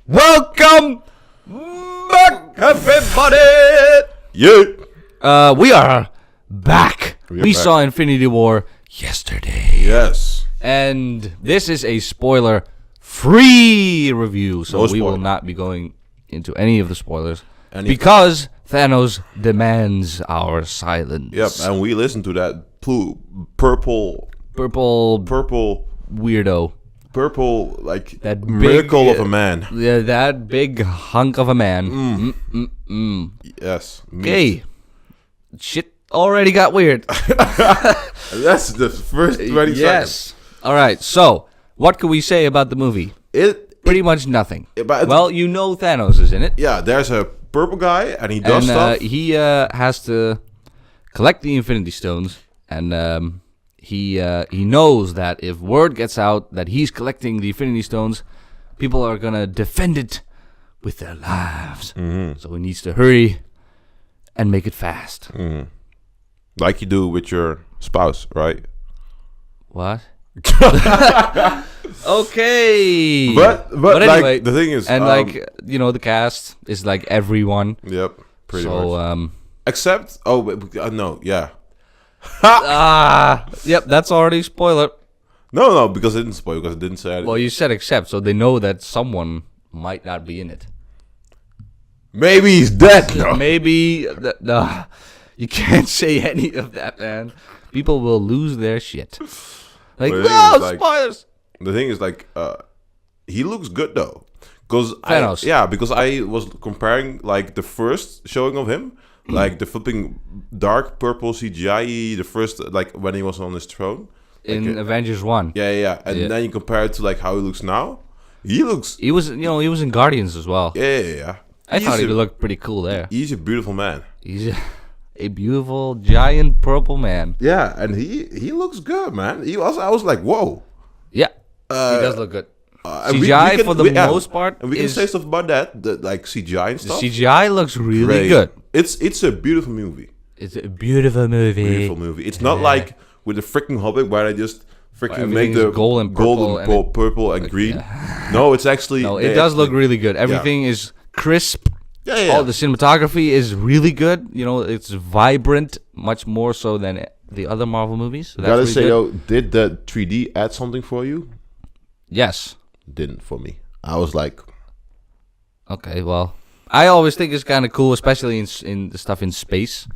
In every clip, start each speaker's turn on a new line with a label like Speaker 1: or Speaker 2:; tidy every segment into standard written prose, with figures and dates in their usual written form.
Speaker 1: Welcome back, everybody.
Speaker 2: Yeah.
Speaker 1: We are back. We
Speaker 2: back.
Speaker 1: saw Infinity War yesterday.
Speaker 2: Yes.
Speaker 1: And this is a spoiler-free review, so
Speaker 2: No
Speaker 1: we will
Speaker 2: spoiler.
Speaker 1: not be going into any of the spoilers
Speaker 2: Because
Speaker 1: because Thanos demands our silence.
Speaker 2: Yep, and we listened to that purple
Speaker 1: Weirdo.
Speaker 2: like
Speaker 1: That
Speaker 2: miracle
Speaker 1: big,
Speaker 2: of a man.
Speaker 1: Yeah, that big hunk of a man.
Speaker 2: Yes.
Speaker 1: Okay. Shit already got weird.
Speaker 2: That's the first 20 seconds.
Speaker 1: Yes. All right. So, what can we say about the movie? Pretty much nothing. Well, you know Thanos is in it.
Speaker 2: Yeah, there's a purple guy and he does stuff.
Speaker 1: He has to collect the Infinity Stones, and he knows that if word gets out that he's collecting the Infinity Stones, people are gonna defend it with their lives.
Speaker 2: Mm-hmm.
Speaker 1: So he needs to hurry and make it fast.
Speaker 2: Mm-hmm. Like you do with your spouse, right?
Speaker 1: What? Okay.
Speaker 2: But
Speaker 1: anyway,
Speaker 2: like, the thing is,
Speaker 1: and the cast is like everyone.
Speaker 2: Yep, pretty
Speaker 1: So
Speaker 2: much. Except, no, yeah.
Speaker 1: Yep, that's already spoiler.
Speaker 2: No, because it didn't spoil, because it didn't say it.
Speaker 1: Well, you said except, so they know that someone might not be in it.
Speaker 2: Maybe he's dead. No.
Speaker 1: Maybe you can't say any of that, man. People will lose their shit. Like,
Speaker 2: But the thing
Speaker 1: no,
Speaker 2: is, like,
Speaker 1: spoilers.
Speaker 2: The thing is, like, he looks good though, because
Speaker 1: Thanos.
Speaker 2: I was comparing like the first showing of him, like the flipping dark purple CGI, the first like when he was on his throne
Speaker 1: In Avengers 1.
Speaker 2: yeah, and then you compare it to like how he looks now. He
Speaker 1: was in Guardians as well.
Speaker 2: yeah.
Speaker 1: I thought he looked pretty cool there.
Speaker 2: He's a beautiful man.
Speaker 1: He's a beautiful giant purple man.
Speaker 2: Yeah, and he looks good, man. I was like, whoa.
Speaker 1: Yeah, he does look good.
Speaker 2: And
Speaker 1: CGI for the most part,
Speaker 2: and we can say stuff about that, the like CGI and
Speaker 1: the
Speaker 2: stuff.
Speaker 1: CGI looks really
Speaker 2: Great.
Speaker 1: good.
Speaker 2: It's a beautiful movie.
Speaker 1: It's a beautiful movie.
Speaker 2: Beautiful movie. It's not like with the freaking Hobbit where they just freaking make the
Speaker 1: gold and
Speaker 2: purple and green. No, it's actually
Speaker 1: it does look really good. Everything is crisp.
Speaker 2: Yeah.
Speaker 1: All the cinematography is really good. You know, it's vibrant, much more so than the other Marvel movies. So
Speaker 2: Gotta
Speaker 1: really
Speaker 2: say
Speaker 1: good.
Speaker 2: though, did the 3D add something for you?
Speaker 1: Yes.
Speaker 2: Didn't for me. I was like,
Speaker 1: okay, well, I always think it's kind of cool, especially in the stuff in space.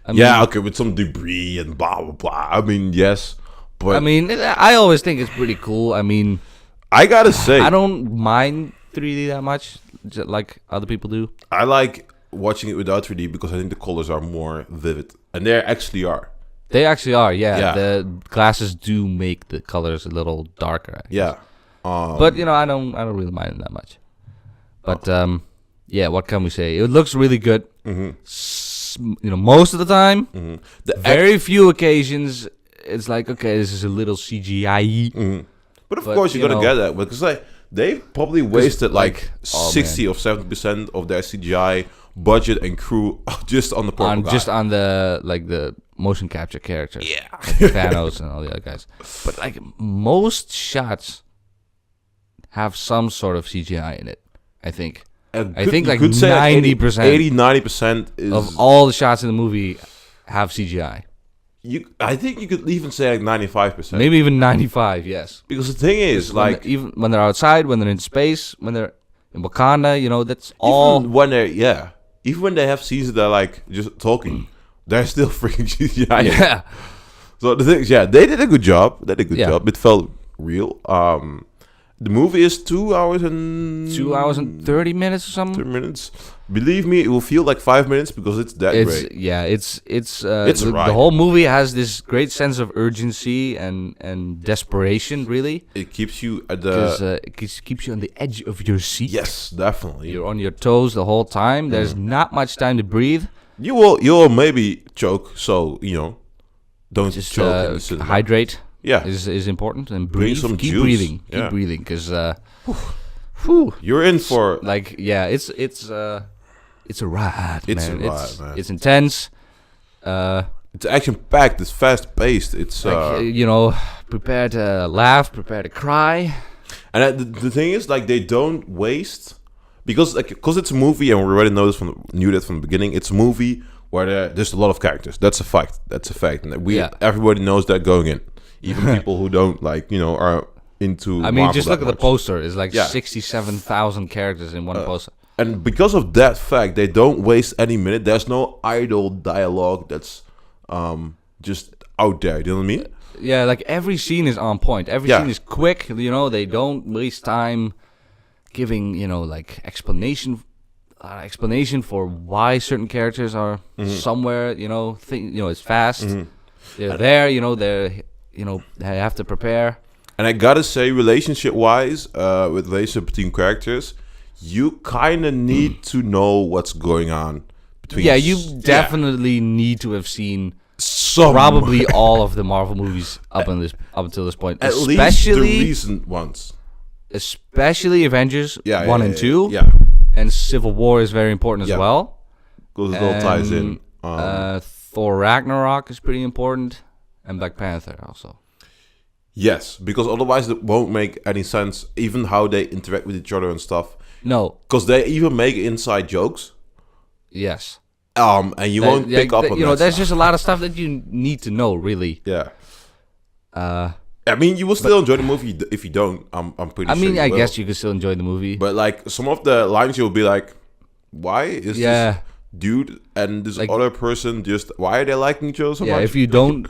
Speaker 1: I mean,
Speaker 2: with some debris and blah blah blah. I mean, yes, but
Speaker 1: I always think it's pretty cool. I mean,
Speaker 2: I gotta say,
Speaker 1: I don't mind 3D that much, like other people do.
Speaker 2: I like watching it without 3D because I think the colors are more vivid, and they actually are.
Speaker 1: They actually are, yeah.
Speaker 2: Yeah.
Speaker 1: The glasses do make the colors a little darker. I guess.
Speaker 2: Yeah,
Speaker 1: But I don't really mind it that much. But yeah, what can we say? It looks really good. Most of the time, very few occasions, it's like, okay, this is a little CGI.
Speaker 2: But of course you gotta get that because they probably wasted like 60 or 70% of their CGI budget and crew just on the purple guy.
Speaker 1: Just on the motion capture characters.
Speaker 2: Yeah.
Speaker 1: Like Thanos and all the other guys. But like most shots have some sort of CGI in it, I think. I think like 90%,
Speaker 2: 80-90%
Speaker 1: of all the shots in the movie have CGI.
Speaker 2: I think you could even say like 95%.
Speaker 1: Maybe even 95, yes.
Speaker 2: Because the thing is, like,
Speaker 1: even when they're outside, when they're in space, when they're in Wakanda, that's all.
Speaker 2: Even when they have scenes that are like just talking, they're still freaking CGI.
Speaker 1: Yeah.
Speaker 2: So the thing is, they did a good job. Job. It felt real. The movie is 2 hours and
Speaker 1: 2 hours and 30 minutes or something.
Speaker 2: 30 minutes. Believe me, it will feel like 5 minutes because it's that great.
Speaker 1: Yeah, it's
Speaker 2: the
Speaker 1: whole movie has this great sense of urgency and desperation. Really,
Speaker 2: it keeps you at
Speaker 1: it keeps you on the edge of your seat.
Speaker 2: Yes, definitely.
Speaker 1: You're on your toes the whole time. There's not much time to breathe.
Speaker 2: You'll maybe choke, so don't
Speaker 1: Just
Speaker 2: choke in the cinema.
Speaker 1: hydrate.
Speaker 2: Yeah,
Speaker 1: is important, and breathe.
Speaker 2: Some
Speaker 1: keep
Speaker 2: juice.
Speaker 1: breathing.
Speaker 2: Yeah.
Speaker 1: Keep breathing, because
Speaker 2: you're in for
Speaker 1: it's a ride.
Speaker 2: It's
Speaker 1: man.
Speaker 2: a ride, man.
Speaker 1: It's intense.
Speaker 2: It's action packed. It's fast paced. It's
Speaker 1: prepare to laugh, prepare to cry.
Speaker 2: And the thing is, like, they don't waste because it's a movie, and we already knew that from the beginning. It's a movie where there's a lot of characters. That's a fact. And everybody knows that going in, even people who don't are into.
Speaker 1: I mean,
Speaker 2: Marvel
Speaker 1: just look at the
Speaker 2: much.
Speaker 1: poster. It's like 67,000 characters in one poster.
Speaker 2: And because of that fact, they don't waste any minute. There's no idle dialogue that's just out there. You know what I mean?
Speaker 1: Yeah, like every scene is on point. Every scene is quick. They don't waste time giving like explanation for why certain characters are somewhere. It's fast. They're there. They have to prepare.
Speaker 2: And I gotta say, relationship-wise, with relationship between characters, you kind of need to know what's going on between.
Speaker 1: Yeah, you definitely need to have seen
Speaker 2: some
Speaker 1: probably all of the Marvel movies up until this point,
Speaker 2: at
Speaker 1: especially
Speaker 2: least the recent ones.
Speaker 1: Especially Avengers 1 and 2.
Speaker 2: Yeah,
Speaker 1: and Civil War is very important as well.
Speaker 2: Because it all ties in.
Speaker 1: Thor Ragnarok is pretty important, and Black Panther also.
Speaker 2: Yes, because otherwise it won't make any sense, even how they interact with each other and stuff.
Speaker 1: No.
Speaker 2: Because they even make inside jokes.
Speaker 1: Yes.
Speaker 2: And you won't pick up on that.
Speaker 1: There's just a lot of stuff that you need to know, really.
Speaker 2: Yeah. I mean, you will still enjoy the movie if you don't. I'm pretty sure.
Speaker 1: I mean, I guess you could still enjoy the movie.
Speaker 2: But, like, some of the lines you'll be like, why is this dude and this other person why are they liking each other so much?
Speaker 1: If you don't,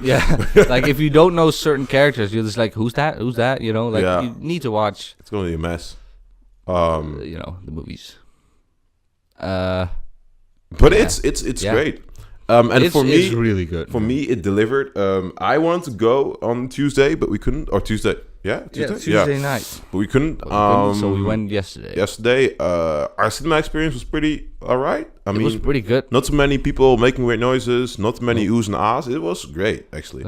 Speaker 1: like, if you don't know certain characters, you're just like, who's that? You need to watch.
Speaker 2: It's going to be a mess.
Speaker 1: The movies.
Speaker 2: But it's great. And for me,
Speaker 1: it's really good.
Speaker 2: For me, it delivered. I wanted to go on Tuesday, but we couldn't. Or Tuesday,
Speaker 1: Tuesday night.
Speaker 2: But we couldn't.
Speaker 1: So we went yesterday.
Speaker 2: Our cinema experience was pretty alright. I mean,
Speaker 1: it was pretty good.
Speaker 2: Not so many people making weird noises. Not many oohs and ahs. It was great, actually.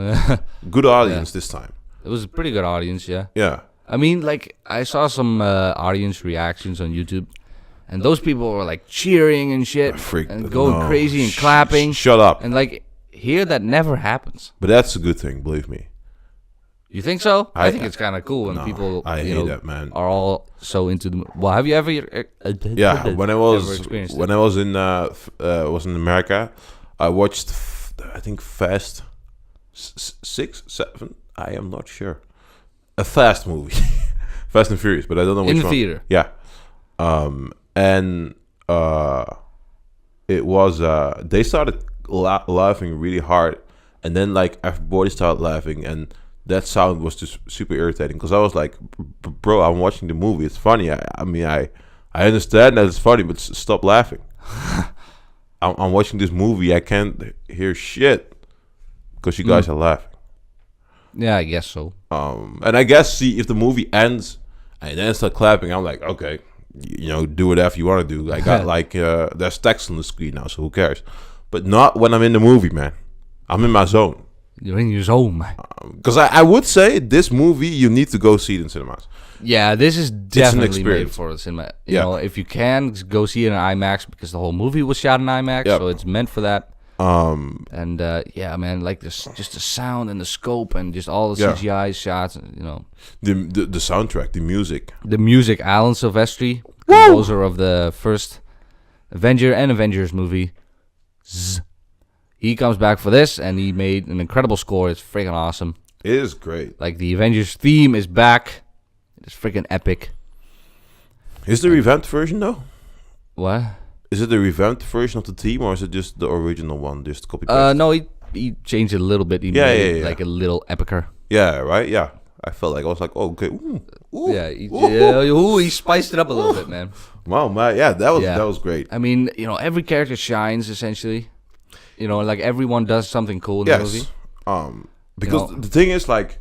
Speaker 2: Good audience this time.
Speaker 1: It was a pretty good audience. Yeah.
Speaker 2: Yeah.
Speaker 1: I mean, like, I saw some audience reactions on YouTube, and those people were like cheering and shit, and going crazy and clapping.
Speaker 2: Shut up.
Speaker 1: And like, here that never happens.
Speaker 2: But that's a good thing, believe me.
Speaker 1: You think so? I think it's kind of cool when people,
Speaker 2: hate that, man.
Speaker 1: are all so into the. Well, have you ever?
Speaker 2: When I was in America, I watched I think Fast 6, 7. I am not sure. A Fast movie, Fast and Furious, but I don't know which one.
Speaker 1: In the theater.
Speaker 2: Yeah. And it was they started laughing really hard, and then like everybody started laughing, and that sound was just super irritating because I was like, bro, I'm watching the movie, it's funny. I mean I understand that it's funny, but stop laughing. I'm watching this movie, I can't hear shit because you guys are laughing.
Speaker 1: Yeah, I guess so.
Speaker 2: And I guess if the movie ends and then start clapping, I'm like, okay, do whatever you want to do. I got like there's text on the screen now, so who cares? But not when I'm in the movie, man. I'm in my zone.
Speaker 1: You're in your zone, man.
Speaker 2: Because I would say this movie you need to go see it in cinemas.
Speaker 1: Yeah, this is definitely made for the cinema. You know, if you can go see it in IMAX because the whole movie was shot in IMAX, so it's meant for that. And man, like this, just the sound and the scope and just all the CGI shots,
Speaker 2: the soundtrack, the music,
Speaker 1: Alan Silvestri, composer of the first Avengers movie. He comes back for this, and he made an incredible score. It's freaking awesome.
Speaker 2: It is great.
Speaker 1: Like the Avengers theme is back. It's freaking epic.
Speaker 2: Is the revamped version though?
Speaker 1: What?
Speaker 2: Is it the revamped version of the theme, or is it just the original one, just copy paste?
Speaker 1: No, he changed it a little bit. He made it like a little epicer.
Speaker 2: Yeah, right. Yeah, I felt like I was like, oh, okay. Ooh,
Speaker 1: yeah, he spiced it up a little bit, man.
Speaker 2: Wow, man. Yeah, that was great.
Speaker 1: I mean, every character shines essentially. Like everyone does something cool in the movie.
Speaker 2: Because the thing is, like,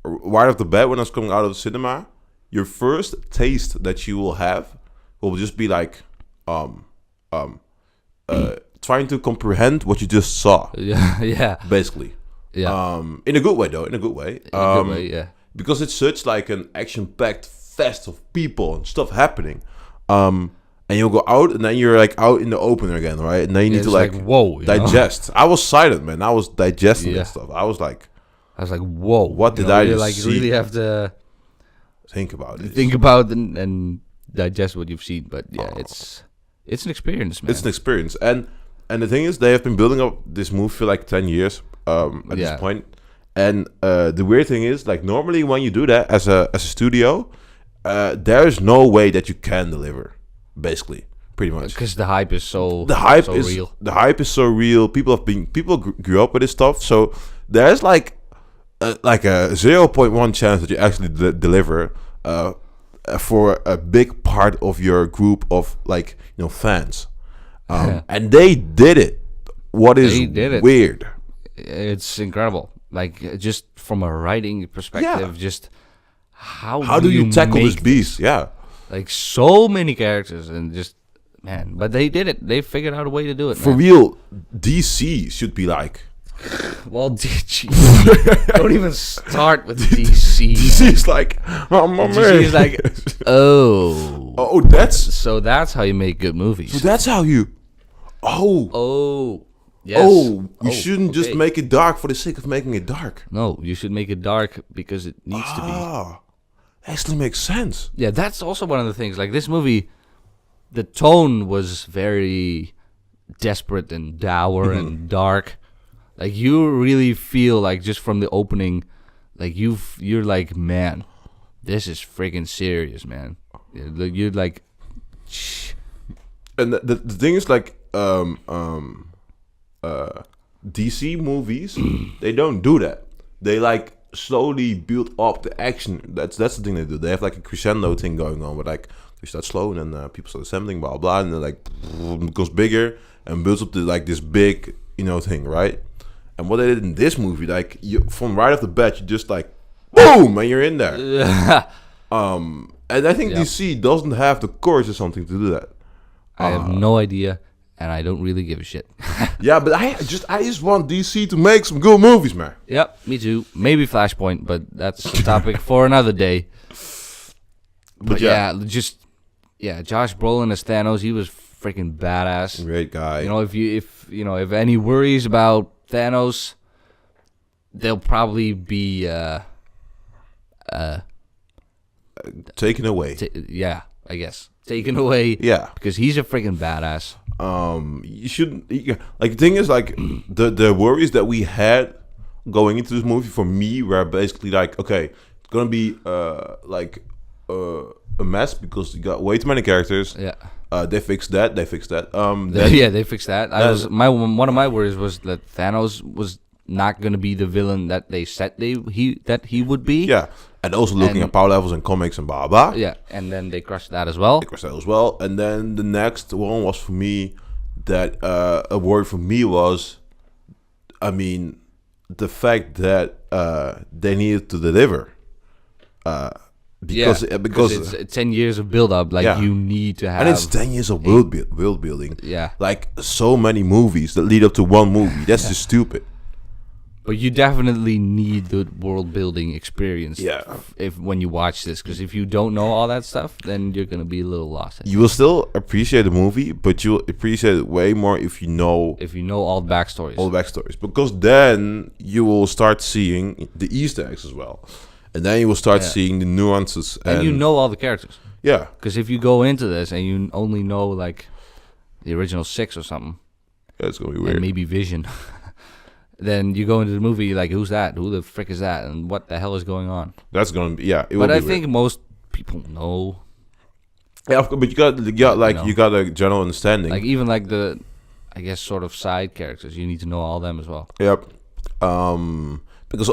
Speaker 2: right off the bat, when I was coming out of the cinema, your first taste that you will have will just be like, trying to comprehend what you just saw.
Speaker 1: Yeah.
Speaker 2: Basically.
Speaker 1: Yeah.
Speaker 2: In a good way, though. In a good way.
Speaker 1: Yeah.
Speaker 2: Because it's such like an action-packed fest of people and stuff happening. And you'll go out, and then you're like out in the open again, right? And then you need to like
Speaker 1: whoa,
Speaker 2: digest. I was silent, man. I was digesting that stuff. I was like,
Speaker 1: whoa,
Speaker 2: what did I just
Speaker 1: like
Speaker 2: see?
Speaker 1: really have to
Speaker 2: think about it.
Speaker 1: Think about and digest what you've seen. But yeah, it's an experience, man.
Speaker 2: It's an experience, and the thing is, they have been building up this movie for like 10 years at this point. And the weird thing is, like, normally when you do that as a studio, there is no way that you can deliver, basically, pretty much.
Speaker 1: Because the hype is so real.
Speaker 2: The hype is so real. People grew up with this stuff, so there's like a 0.1 chance that you actually deliver for a big part of your group of, like, fans. And they did it. What is weird?
Speaker 1: It's incredible. Like, just from a writing perspective, just how
Speaker 2: do you tackle this beast? Yeah,
Speaker 1: like so many characters and just man. But they did it. They figured out a way to do it.
Speaker 2: For real, DC should be like.
Speaker 1: Well, don't even start with DC.
Speaker 2: DC is like, oh my man.
Speaker 1: DC is like, that's how you make good movies.
Speaker 2: So that's how you.
Speaker 1: Yes.
Speaker 2: You shouldn't just make it dark for the sake of making it dark.
Speaker 1: No, you should make it dark because it needs to be.
Speaker 2: Actually makes sense.
Speaker 1: Yeah, that's also one of the things. Like, this movie, the tone was very desperate and dour and dark. Like, you really feel like, just from the opening, like, you're like, man, this is freaking serious, man. You're like...
Speaker 2: And the thing is, like, DC movies, they don't do that. They, like, slowly build up the action. That's the thing they do. They have, like, a crescendo thing going on, where, like, they start slow and then people start assembling, blah blah, and then, like, it goes bigger and builds up to, like, this big, thing, right? And what they did in this movie, like, from right off the bat, you just, like, boom, and you're in there. And I think DC doesn't have the courage or something to do that.
Speaker 1: I have no idea. And I don't really give a shit.
Speaker 2: Yeah, but I just want DC to make some good movies, man.
Speaker 1: Yep, me too. Maybe Flashpoint, but that's a topic for another day. But Josh Brolin as Thanos, he was freaking badass.
Speaker 2: Great guy.
Speaker 1: If any worries about Thanos, they'll probably be
Speaker 2: taken away.
Speaker 1: I guess taken away.
Speaker 2: Yeah,
Speaker 1: because he's a freaking badass.
Speaker 2: You shouldn't, like, the thing is, like, the worries that we had going into this movie, for me, were basically like, okay, it's gonna be a mess because you got way too many characters.
Speaker 1: Yeah.
Speaker 2: They fixed that.
Speaker 1: They fixed that. One of my worries was that Thanos was not gonna be the villain that they said he would be.
Speaker 2: Yeah. And also looking at power levels in comics and blah, blah.
Speaker 1: Yeah, and then they crushed that as well.
Speaker 2: And then the next one was, for me, that a word for me was, the fact that they needed to deliver. Because
Speaker 1: it's 10 years of build-up. Like, you need to have...
Speaker 2: And it's 10 years of world building.
Speaker 1: Yeah.
Speaker 2: Like, so many movies that lead up to one movie. That's just stupid.
Speaker 1: But you definitely need the world building experience.
Speaker 2: Yeah.
Speaker 1: When you watch this, because if you don't know all that stuff, then you're gonna be a little lost.
Speaker 2: You will still appreciate the movie, but you'll appreciate it way more if you know
Speaker 1: all the backstories.
Speaker 2: Because then you will start seeing the Easter eggs as well, and then you will start seeing the nuances.
Speaker 1: And you know all the characters.
Speaker 2: Yeah.
Speaker 1: Because if you go into this and you only know, like, the original 6 or something,
Speaker 2: it's gonna be weird.
Speaker 1: And maybe Vision. Then you go into the movie like, who's that? Who the frick is that? And what the hell is going on?
Speaker 2: That's gonna be
Speaker 1: But I think most people know.
Speaker 2: Yeah, but you got a general understanding.
Speaker 1: Like, even like the, I guess, sort of side characters, you need to know all of them as well.
Speaker 2: Yep. Because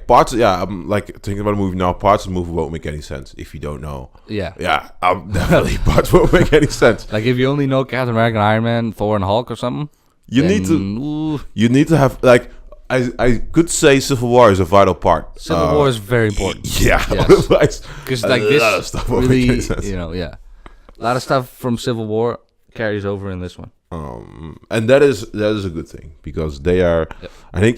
Speaker 2: parts. Yeah, I'm like thinking about a movie now. Parts of the movie won't make any sense if you don't know.
Speaker 1: Yeah.
Speaker 2: Yeah. Definitely parts won't make any sense.
Speaker 1: Like, if you only know Captain America, Iron Man, Thor, and Hulk or something.
Speaker 2: You need to have, like, I could say Civil War is a vital part.
Speaker 1: Civil War is very important.
Speaker 2: Yeah,
Speaker 1: because like
Speaker 2: a lot of stuff
Speaker 1: really, a lot of stuff from Civil War carries over in this one.
Speaker 2: And that is a good thing, because they are. Yep. I think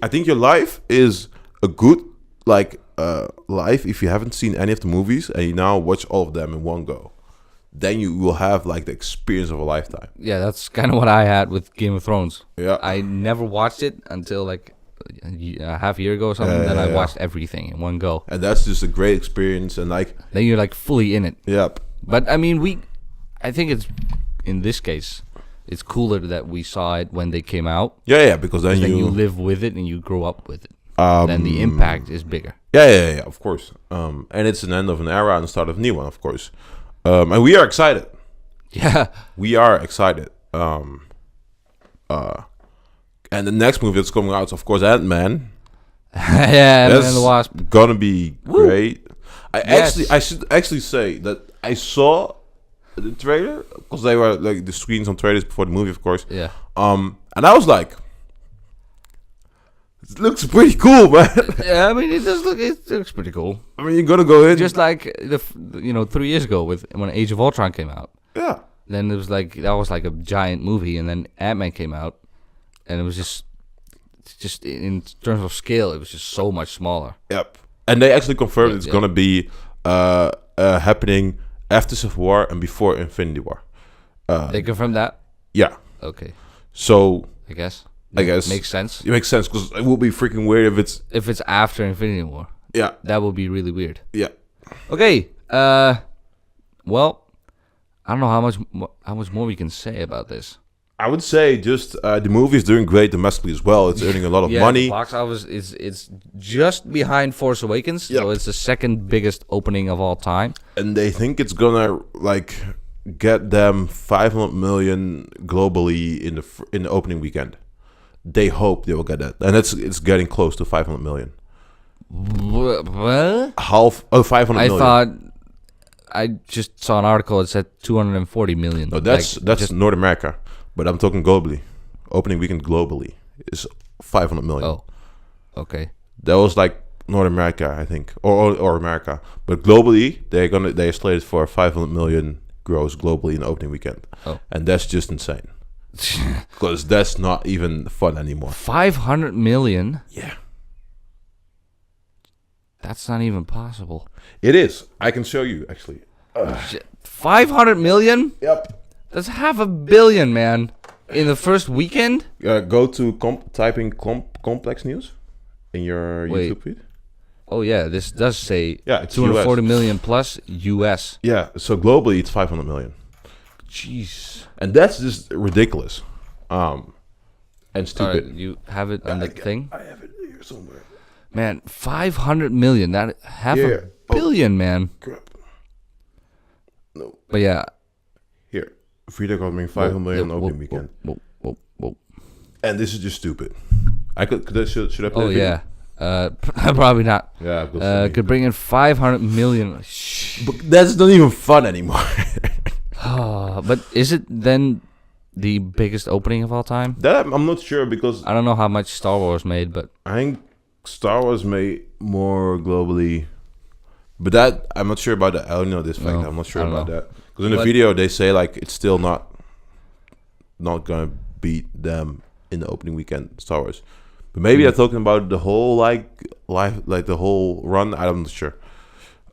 Speaker 2: I think your life is a good life if you haven't seen any of the movies and you now watch all of them in one go. Then you will have, like, the experience of a lifetime.
Speaker 1: Yeah, that's kind of what I had with Game of Thrones.
Speaker 2: Yeah.
Speaker 1: I never watched it until, like, a half year ago or something. Then I watched everything in one go.
Speaker 2: And that's just a great experience. And like,
Speaker 1: then you're like fully in it.
Speaker 2: Yep.
Speaker 1: But I mean, I think it's in this case, it's cooler that we saw it when they came out.
Speaker 2: Yeah, because then
Speaker 1: you live with it and you grow up with it.
Speaker 2: Um,
Speaker 1: then the impact is bigger.
Speaker 2: Yeah, of course. And it's an end of an era and the start of a new one, of course. And we are excited.
Speaker 1: Yeah,
Speaker 2: we are excited. And the next movie that's coming out is, of course, Ant-Man.
Speaker 1: Yeah, Ant-Man and the Wasp.
Speaker 2: Gonna be great.
Speaker 1: Yes.
Speaker 2: I should actually say that I saw the trailer because they were like the screens on trailers before the movie, of course.
Speaker 1: Yeah.
Speaker 2: And I was like, it looks pretty cool, man.
Speaker 1: Yeah, I mean, it looks pretty cool.
Speaker 2: I mean, you're gonna go in
Speaker 1: just like 3 years ago when Age of Ultron came out.
Speaker 2: Yeah.
Speaker 1: Then it was like a giant movie, and then Ant-Man came out, and it was just in terms of scale, it was just so much smaller.
Speaker 2: Yep. And they actually confirmed it's gonna be happening after Civil War and before Infinity War.
Speaker 1: They confirmed that?
Speaker 2: Yeah.
Speaker 1: Okay.
Speaker 2: So
Speaker 1: I guess makes sense.
Speaker 2: It makes sense because it will be freaking weird
Speaker 1: if it's after Infinity War.
Speaker 2: Yeah.
Speaker 1: That would be really weird.
Speaker 2: Yeah.
Speaker 1: Okay. Well, I don't know how much more we can say about this.
Speaker 2: I would say just the movie is doing great domestically as well. It's earning a lot of money.
Speaker 1: The box office it's just behind Force Awakens, so it's the second biggest opening of all time.
Speaker 2: And they think it's gonna like get them 500 million globally in the opening weekend. They hope they will get that, and it's getting close to 500 million.
Speaker 1: What?
Speaker 2: 500 million.
Speaker 1: I just saw an article that said 240 million.
Speaker 2: No, that's North America, but I'm talking globally. Opening weekend globally is 500 million.
Speaker 1: Oh, okay.
Speaker 2: That was like North America, I think, or America. But globally, they're slated for 500 million gross globally in the opening weekend.
Speaker 1: Oh,
Speaker 2: and that's just insane. Because that's not even fun anymore.
Speaker 1: 500 million?
Speaker 2: Yeah.
Speaker 1: That's not even possible.
Speaker 2: It is. I can show you, actually.
Speaker 1: 500 million?
Speaker 2: Yep.
Speaker 1: That's $500 million, man. In the first weekend?
Speaker 2: Go to typing complex news in your YouTube feed.
Speaker 1: Oh, yeah. This does say
Speaker 2: it's
Speaker 1: 240
Speaker 2: US.
Speaker 1: million plus US.
Speaker 2: Yeah. So globally, it's 500 million.
Speaker 1: Jeez.
Speaker 2: And that's just ridiculous. And stupid.
Speaker 1: Right, you have it on the thing?
Speaker 2: I have it here somewhere.
Speaker 1: Man, 500 million. That $500 million, man.
Speaker 2: Crap. No.
Speaker 1: But yeah.
Speaker 2: Here. Frida got me 500 million opening weekend.
Speaker 1: Whoa.
Speaker 2: And this is just stupid. Should I play
Speaker 1: Oh,
Speaker 2: the
Speaker 1: yeah. Probably not.
Speaker 2: Yeah.
Speaker 1: Could bring in 500 million.
Speaker 2: But that's not even fun anymore.
Speaker 1: But is it then the biggest opening of all time?
Speaker 2: That I'm not sure because
Speaker 1: I don't know how much Star Wars made, but
Speaker 2: I think Star Wars made more globally. But that I'm not sure about that. I don't know this fact. I'm not sure about that because in the video they say like it's still not gonna beat them in the opening weekend Star Wars. But maybe they're talking about the whole the whole run. I'm not sure.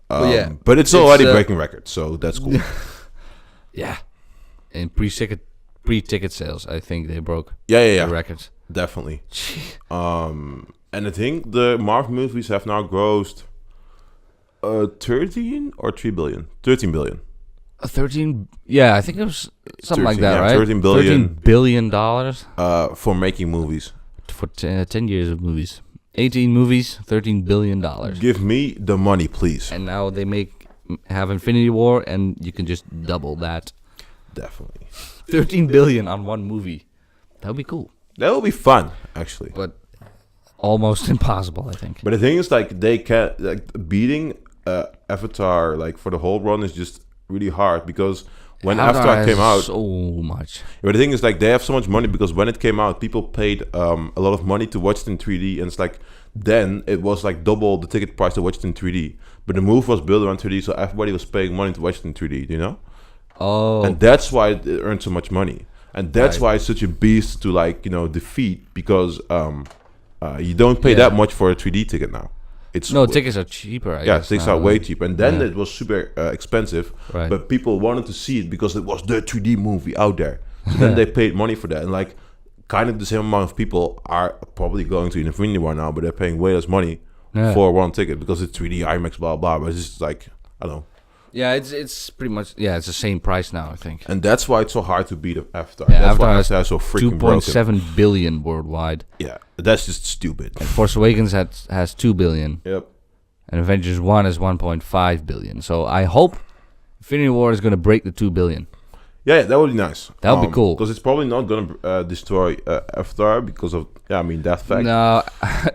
Speaker 2: But it's already breaking records, so that's cool.
Speaker 1: Yeah, and pre-ticket sales, I think they broke.
Speaker 2: Yeah.
Speaker 1: The records
Speaker 2: definitely. And I think the Marvel movies have now grossed 13 or 3 billion. 13 billion.
Speaker 1: 13. Yeah, I think it was something like that, right?
Speaker 2: 13 billion.
Speaker 1: $13 billion
Speaker 2: for making movies.
Speaker 1: For 10 years of movies. 18 movies, $13 billion.
Speaker 2: Give me the money, please.
Speaker 1: And now they have Infinity War, and you can just double that.
Speaker 2: Definitely.
Speaker 1: 13 billion on one movie. That would be cool.
Speaker 2: That would be fun, actually.
Speaker 1: But almost impossible, I think.
Speaker 2: But the thing is, like, they can't beating Avatar for the whole run is just really hard because when Avatar came out,
Speaker 1: so much.
Speaker 2: But the thing is, like, they have so much money because when it came out, people paid a lot of money to watch it in 3D, and it's like then it was like double the ticket price to watch it in 3D. But the movie was built around 3D, so everybody was paying money to watch it in 3D. You know?
Speaker 1: Oh.
Speaker 2: And that's why it earned so much money, and that's why it's such a beast to defeat because you don't pay that much for a 3D ticket now.
Speaker 1: Tickets are cheaper. I guess
Speaker 2: tickets are way cheaper, and then it was super expensive.
Speaker 1: Right.
Speaker 2: But people wanted to see it because it was the 3D movie out there. So then they paid money for that, and kind of the same amount of people are probably going to Infinity War now, but they're paying way less money
Speaker 1: Yeah.
Speaker 2: for one ticket because it's 3D IMAX, blah blah. But it's just like I don't know,
Speaker 1: Yeah, it's pretty much it's the same price now, I think.
Speaker 2: and that's why it's so hard to beat Avatar.
Speaker 1: Yeah,
Speaker 2: That's why
Speaker 1: Avatar
Speaker 2: Avatar is so freaking broken.
Speaker 1: 2.7 billion worldwide.
Speaker 2: Yeah, that's just stupid.
Speaker 1: And Force Awakens has 2 billion.
Speaker 2: Yep.
Speaker 1: And Avengers 1 is 1.5 billion. So I hope Infinity War is going to break the 2 billion.
Speaker 2: Yeah, that would be nice.
Speaker 1: That would be cool.
Speaker 2: Because it's probably not going to destroy Avatar because of, that fact.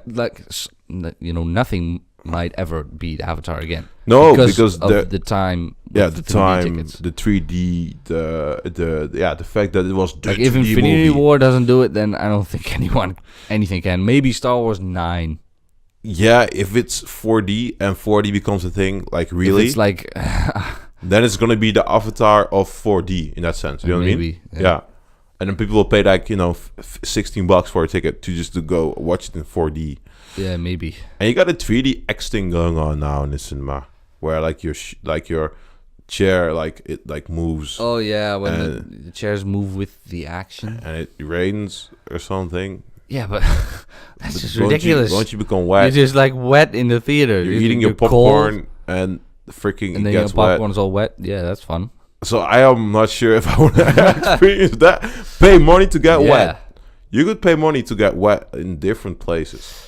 Speaker 1: No, nothing might ever beat Avatar again.
Speaker 2: No,
Speaker 1: because of the time.
Speaker 2: Yeah,
Speaker 1: with
Speaker 2: the
Speaker 1: 3D
Speaker 2: time,
Speaker 1: tickets.
Speaker 2: the 3D, the fact that it was the
Speaker 1: Like if
Speaker 2: 3D
Speaker 1: Infinity
Speaker 2: movie.
Speaker 1: War doesn't do it, then I don't think anything can. Maybe Star Wars 9.
Speaker 2: Yeah, if it's 4D and 4D becomes a thing, like really,
Speaker 1: If it's like
Speaker 2: then it's gonna be the Avatar of 4D in that sense. You know what I mean?
Speaker 1: Maybe, yeah.
Speaker 2: Yeah. And then people will pay like $16 for a ticket to go watch it in 4D.
Speaker 1: yeah, maybe.
Speaker 2: And you got a 3D X thing going on now in the cinema, where like your chair it moves
Speaker 1: Oh yeah, when the chairs move with the action.
Speaker 2: and it rains or something.
Speaker 1: Yeah, but that's just
Speaker 2: Won't
Speaker 1: ridiculous.
Speaker 2: Won't you become wet?
Speaker 1: You're just like wet in the theater.
Speaker 2: You're eating your
Speaker 1: cold,
Speaker 2: popcorn and freaking
Speaker 1: and
Speaker 2: it
Speaker 1: then your
Speaker 2: gets wet.
Speaker 1: popcorn's all wet. Yeah, that's fun.
Speaker 2: So I am not sure if I want to experience that. Pay money to get
Speaker 1: Yeah.
Speaker 2: wet. You could pay money to get wet in different places.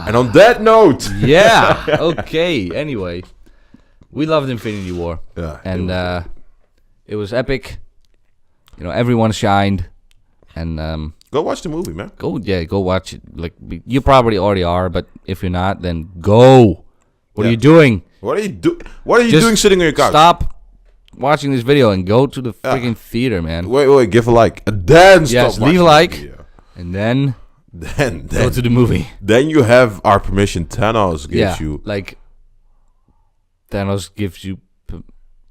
Speaker 2: And on that note,
Speaker 1: Yeah. Okay. Anyway, we loved Infinity War,
Speaker 2: yeah,
Speaker 1: and it was epic. Everyone shined, and
Speaker 2: go watch the movie, man.
Speaker 1: go watch it. Like you probably already are, but if you're not, then go. What are
Speaker 2: Yeah.
Speaker 1: you doing?
Speaker 2: What are you What are you
Speaker 1: Just
Speaker 2: doing sitting on your couch?
Speaker 1: Stop watching this video and go to the freaking theater, man.
Speaker 2: Wait, give a like, and then
Speaker 1: Yes,
Speaker 2: stop
Speaker 1: leave a
Speaker 2: watching the
Speaker 1: like.
Speaker 2: video.
Speaker 1: And then
Speaker 2: Then
Speaker 1: go to the movie.
Speaker 2: then you have our permission. Thanos gives
Speaker 1: Yeah,
Speaker 2: you.
Speaker 1: like Thanos gives you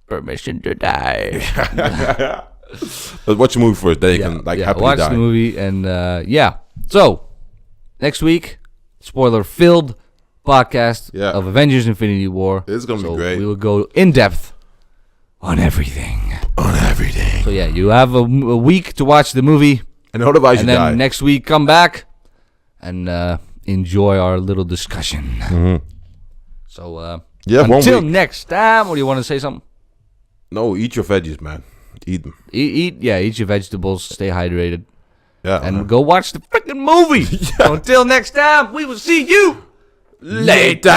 Speaker 1: permission to die.
Speaker 2: But watch the movie first. Then you can happily
Speaker 1: watch
Speaker 2: die.
Speaker 1: the movie and So next week, spoiler-filled podcast
Speaker 2: Yeah.
Speaker 1: of Avengers: Infinity War.
Speaker 2: It's gonna be great.
Speaker 1: We will go in depth on everything.
Speaker 2: On everything.
Speaker 1: So yeah, you have a week to watch the movie,
Speaker 2: And otherwise
Speaker 1: and
Speaker 2: you
Speaker 1: then
Speaker 2: die.
Speaker 1: next week come back and enjoy our little discussion.
Speaker 2: Mhm.
Speaker 1: So
Speaker 2: Yeah, 1
Speaker 1: until
Speaker 2: week.
Speaker 1: next time, or do you want to say something?
Speaker 2: No, eat your veggies, man. Eat them.
Speaker 1: Eat your vegetables, stay hydrated,
Speaker 2: Yeah.
Speaker 1: and go watch the freaking movie. So until next time, we will see you later.